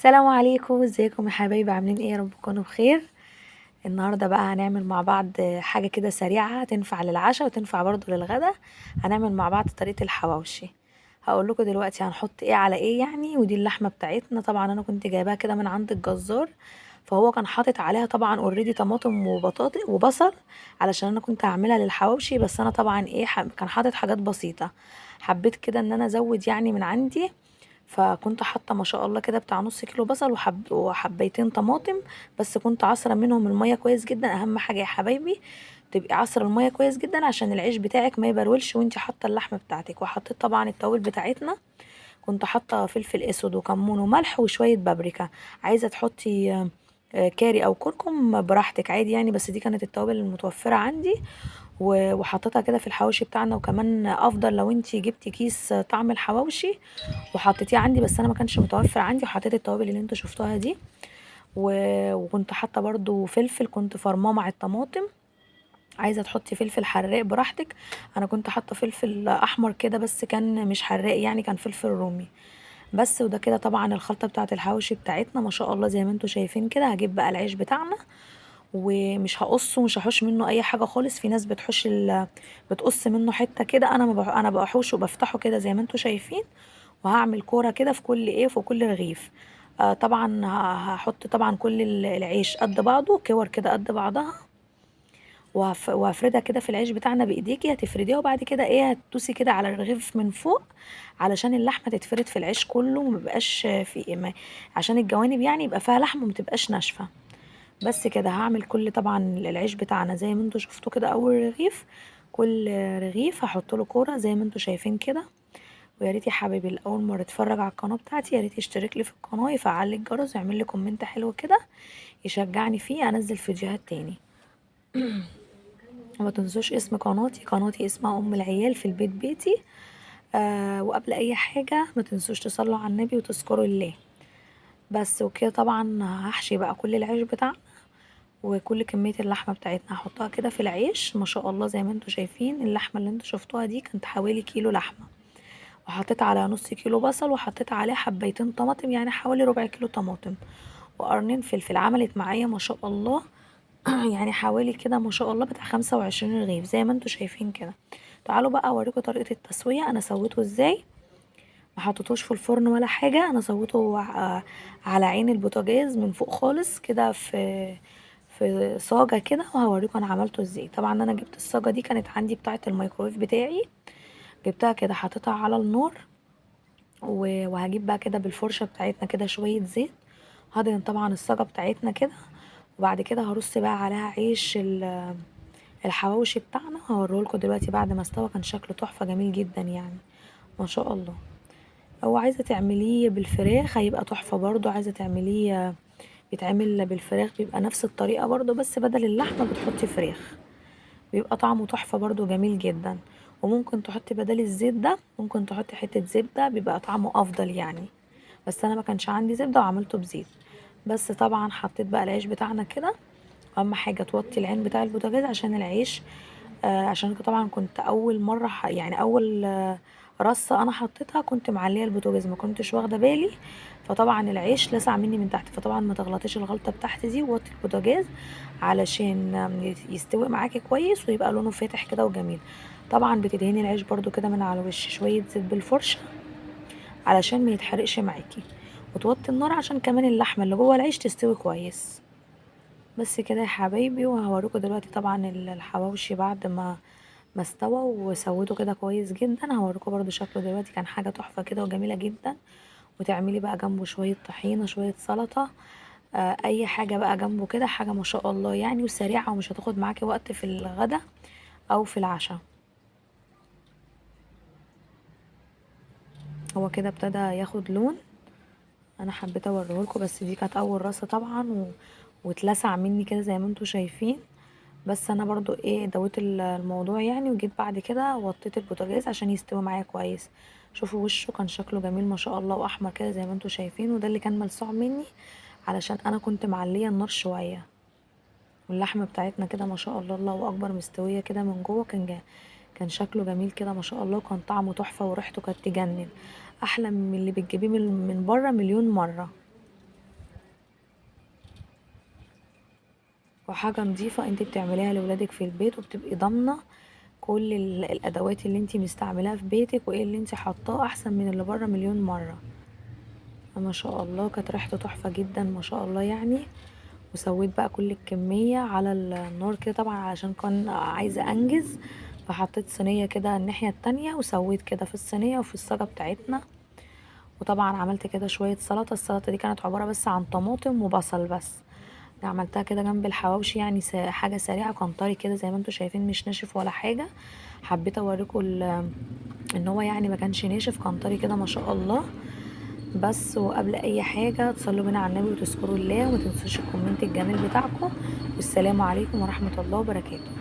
السلام عليكم، ازيكم يا حبايبي؟ عاملين ايه؟ يا رب تكونوا بخير. النهارده بقى هنعمل مع بعض حاجه كده سريعه تنفع للعشاء وتنفع برضو للغدا. هنعمل مع بعض طريقه الحواوشي. هقول لكم دلوقتي هنحط ايه على ايه يعني. ودي اللحمه بتاعتنا، طبعا انا كنت جايباها كده من عند الجزار، فهو كان حاطط عليها طبعا اوريدي طماطم وبطاطا وبصل، علشان انا كنت هعملها للحواوشي. بس انا طبعا ايه كان حاطط حاجات بسيطه، حبيت كده ان انا ازود يعني من عندي. فكنت حاطه ما شاء الله كده بتاع نص كيلو بصل وحبيتين طماطم. بس كنت عصره منهم الميه كويس جدا. اهم حاجه يا حبايبي تبقي عصره الميه كويس جدا عشان العيش بتاعك ما يبرولش وانتي حاطه اللحمه بتاعتك. وحطيت طبعا التوابل بتاعتنا، كنت حاطه فلفل اسود وكمون وملح وشويه بابريكا. عايزه تحطي كاري او كركم براحتك عادي يعني، بس دي كانت التوابل المتوفره عندي. وحطيتها كده في الحواوشي بتاعنا. وكمان افضل لو انتي جبتي كيس طعم الحواوشي وحطيتيه عندي، بس انا ما كانش متوفر عندي، وحطيت التوابل اللي انتوا شفتوها دي. وكنت حاطه برضو فلفل، كنت فرماه مع الطماطم. عايزه تحطي فلفل حراق براحتك. انا كنت حاطه فلفل احمر كده بس كان مش حراق يعني، كان فلفل رومي بس. وده كده طبعا الخلطه بتاعه الحواوشي بتاعتنا ما شاء الله زي ما انتوا شايفين كده. هجيب بقى العيش بتاعنا ومش هقصه، مش هحوش منه اي حاجه خالص. في ناس بتقص منه حته كده، انا ما بح... انا بحوشه وبفتحه كده زي ما انتوا شايفين. وهعمل كوره كده في كل في كل رغيف. طبعا هحط طبعا كل العيش قد بعضه، كور كده قد بعضها. وهفردها كده في العيش بتاعنا بايديكي، هتفرديها وبعد كده هتدوسي كده على الرغيف من فوق علشان اللحمه تتفرد في العيش كله ومبقاش عشان الجوانب يعني يبقى فيها لحمه ومتبقاش ناشفه. بس كده هعمل كل طبعا العيش بتاعنا زي ما انتوا شفتوا كده. اول رغيف، كل رغيف هحط له كوره زي ما انتوا شايفين كده. ويا ريت يا حبايبي اللي اول مره اتفرج على القناه بتاعتي يا ريت يشترك لي في القناه، يفعل لي الجرس ويعمل لي كومنت حلو كده يشجعني فيه انزل فيديوهات تاني. وما تنسوش اسم قناتي اسمها ام العيال في البيت بيتي. وقبل اي حاجه ما تنسوش تصلوا على النبي وتذكروا الله. بس وكده طبعا هحشي بقى كل العيش بتاعنا وكل كمية اللحمة بتاعتنا هحطها كده في العيش. ما شاء الله زي ما انتوا شايفين اللحمة اللي انتوا شفتوها دي كانت حوالي كيلو لحمة. وحطيت على نص كيلو بصل وحطيت عليه حبيتين طماطم يعني حوالي ربع كيلو طماطم وقرنين فلفل. عملت معايا ما شاء الله يعني حوالي كده ما شاء الله بتاع 25 رغيف زي ما انتوا شايفين كده. تعالوا بقى اوريكم طريقة التسوية انا سويته ازاي. ما حطيتوش في الفرن ولا حاجة، انا سويته على عين البوتاجاز من فوق خالص كده في صاجة كده. وهوريكم انا عملته ازاي. طبعا انا جبت الصاجة دي كانت عندي بتاعة الميكرويف بتاعي، جبتها كده حطيتها على النار. وهجيب بقى كده بالفرشة بتاعتنا كده شوية زيت. هدهن طبعا الصاجة بتاعتنا كده. وبعد كده هرص بقى عليها عيش الحواوشي بتاعنا. هوريهولكوا دلوقتي بعد ما استوى كان شكله تحفة جميل جدا يعني ما شاء الله. او عايزة تعمليه بالفراخ هيبقى تحفة برضو. عايزة تعمليه بيتعمل بالفراخ بيبقى نفس الطريقة برضو، بس بدل اللحمة بتحطي فراخ بيبقى طعمه تحفة برضو جميل جدا. وممكن تحطي بدل الزيت ده ممكن تحطي حتة زبدة بيبقى طعمه افضل يعني. بس انا ما كانش عندي زبدة وعملته بزيت. بس طبعا حطيت بقى العيش بتاعنا كده. اهم حاجة توطي العين بتاع البوتاجاز عشان العيش. عشان طبعا كنت اول مرة يعني اول رصة انا حطيتها كنت معلية البوتاجاز ما كنتش واخدة بالي. فطبعا العيش لسع مني من تحت. فطبعا ما تغلطيش الغلطة بتاعتي دي ووطي البوتاجاز علشان يستوي معاكي كويس ويبقى لونه فاتح كده وجميل. طبعا بتدهني العيش برضو كده من على وش شوية زيت بالفرشة علشان ما يتحرقش معاكي. وتوطي النار عشان كمان اللحمة اللي جوه العيش تستوي كويس. بس كده يا حبايبي. وهوريكم دلوقتي طبعا الحواوشي بعد ما استوى وسويته كده كويس جدا. هوريكم برضو شكله دلوقتي كان حاجة تحفة كده وجميلة جدا. وتعملي بقى جنبه شوية طحينة شوية سلطة. اي حاجة بقى جنبه كده حاجة ما شاء الله يعني وسريعة ومش هتاخد معاكي وقت في الغدا او في العشاء. هو كده ابتدى ياخد لون. انا حبيت اوريهولكوا بس دي كانت اول راسة طبعا واتلسع مني كده زي ما انتوا شايفين. بس انا برضو دويت الموضوع يعني. وجيت بعد كده وطيت البوتاجاز عشان يستوي معايا كويس. شوفوا وشه كان شكله جميل ما شاء الله واحمر كده زي ما انتوا شايفين. وده اللي كان ملسوع مني علشان انا كنت معليه النار شويه. واللحمه بتاعتنا كده ما شاء الله الله اكبر مستويه كده من جوه كان شكله جميل كده ما شاء الله. وكان طعمه تحفه وريحته كانت تجنن احلى من اللي بتجيبيه من بره مليون مره. وحاجة نضيفة انت بتعمليها لولادك في البيت، وبتبقي ضامنة كل الادوات اللي انت مستعملاها في بيتك وايه اللي انت حطاه احسن من اللي بره مليون مرة. ما شاء الله كانت ريحته تحفة جدا ما شاء الله يعني. وسويت بقى كل الكمية على النار كده طبعا علشان كان عايزة انجز، فحطيت صينية كده الناحية التانية وسويت كده في الصينية وفي الصاجة بتاعتنا. وطبعا عملت كده شوية سلطة. السلطة دي كانت عبارة بس عن طماطم وبصل بس. دي عملتها كده جنب الحواوشي يعني حاجة سريعة، كان طري كده زي ما انتوا شايفين مش ناشف ولا حاجة. حبيت اوريكم ان هو يعني ما كانش ناشف، كان طري كده ما شاء الله. بس وقبل اي حاجة تصلوا بينا على النبي وتذكروا الله، وما تنسوش الكومنت الجميل بتاعكم. والسلام عليكم ورحمة الله وبركاته.